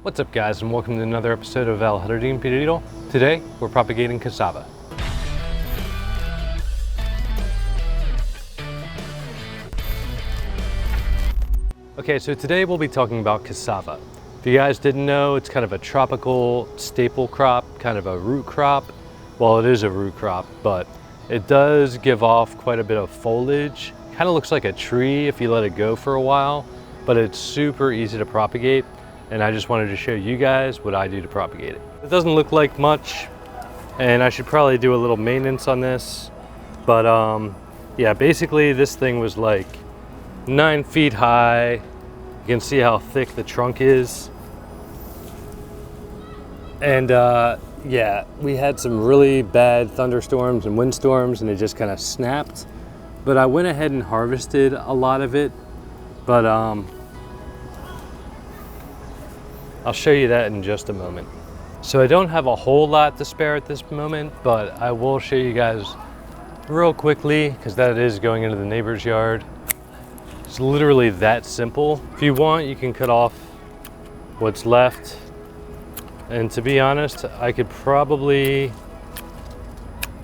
What's up guys, and welcome to another episode of El Jardín Perdido. Today, we're propagating cassava. Okay, so today we'll be talking about cassava. If you guys didn't know, it's kind of a tropical staple crop, kind of a root crop. Well, it is a root crop, but it does give off quite a bit of foliage. Kind of looks like a tree if you let it go for a while, but it's super easy to propagate. And I just wanted to show you guys what I do to propagate it. It doesn't look like much, and I should probably do a little maintenance on this. But yeah, basically this thing was like 9 feet high. You can see how thick the trunk is. And yeah, we had some really bad thunderstorms and windstorms, and it just kind of snapped. But I went ahead and harvested a lot of it. But I'll show you that in just a moment. So I don't have a whole lot to spare at this moment, but I will show you guys real quickly, because that is going into the neighbor's yard. It's literally that simple. If you want, you can cut off what's left. And to be honest, I could probably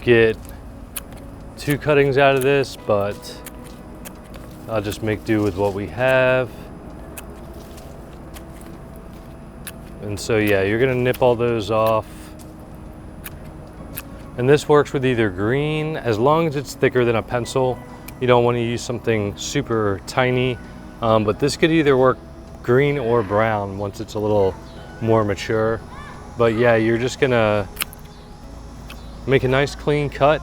get 2 cuttings out of this, but I'll just make do with what we have. And so yeah, you're gonna nip all those off. And this works with either green, as long as it's thicker than a pencil. You don't want to use something super tiny, but this could either work green or brown once it's a little more mature. But yeah, you're just gonna make a nice clean cut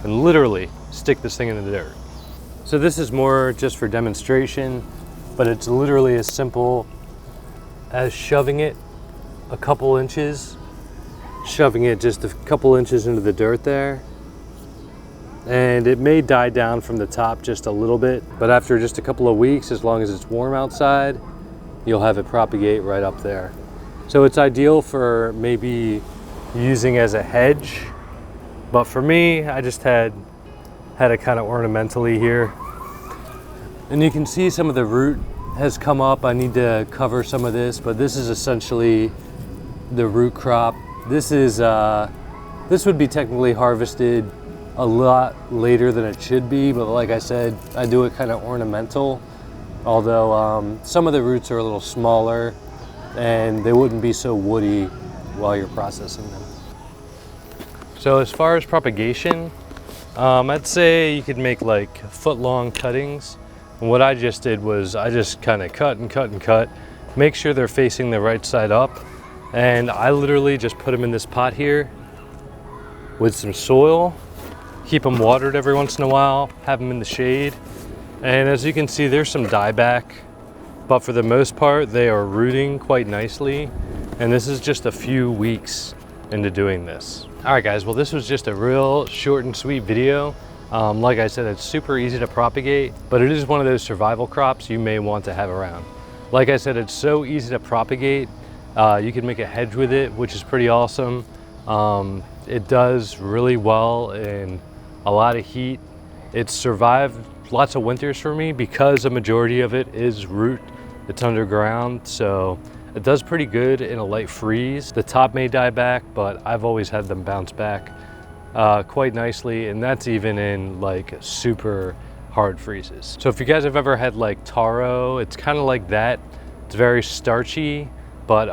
and literally stick this thing in the dirt. So this is more just for demonstration, but it's literally as simple as shoving it a couple inches, shoving it just a couple inches into the dirt there. And it may die down from the top just a little bit, but after just a couple of weeks, as long as it's warm outside, you'll have it propagate right up there. So it's ideal for maybe using as a hedge, but for me, I just had it kind of ornamentally here. And you can see some of the root has come up. I need to cover some of this, but this is essentially the root crop. This would be technically harvested a lot later than it should be, but like I said, I do it kind of ornamental, although some of the roots are a little smaller and they wouldn't be so woody while you're processing them. So as far as propagation, I'd say you could make like 1-foot-long cuttings. And what I just did was I just kind of cut and cut and cut, make sure they're facing the right side up. And I literally just put them in this pot here with some soil, keep them watered every once in a while, have them in the shade. And as you can see, there's some dieback, but for the most part, they are rooting quite nicely. And this is just a few weeks into doing this. All right guys, well this was just a real short and sweet video. Like I said, it's super easy to propagate, but it is one of those survival crops you may want to have around. Like I said, it's so easy to propagate. You can make a hedge with it, which is pretty awesome. It does really well in a lot of heat. It's survived lots of winters for me because a majority of it is root. It's underground, so it does pretty good in a light freeze. The top may die back, but I've always had them bounce back quite nicely, and that's even in like super hard freezes. So if you guys have ever had like taro, it's kind of like that. It's very starchy. But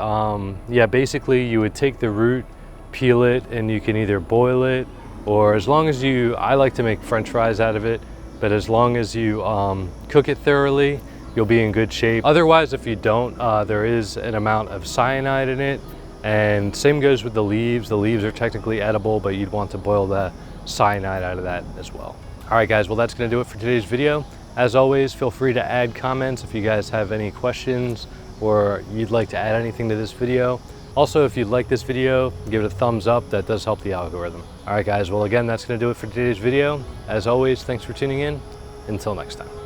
yeah, basically you would take the root, peel it, and you can either boil it, or as long as I like to make French fries out of it, but as long as you cook it thoroughly, you'll be in good shape. Otherwise, if you don't, there is an amount of cyanide in it, and same goes with the leaves. The leaves are technically edible, but you'd want to boil the cyanide out of that as well. All right guys, well that's gonna do it for today's video. As always, feel free to add comments if you guys have any questions or you'd like to add anything to this video. Also, if you'd like this video, give it a thumbs up. That does help the algorithm. All right guys, well again, that's gonna do it for today's video. As always, thanks for tuning in. Until next time.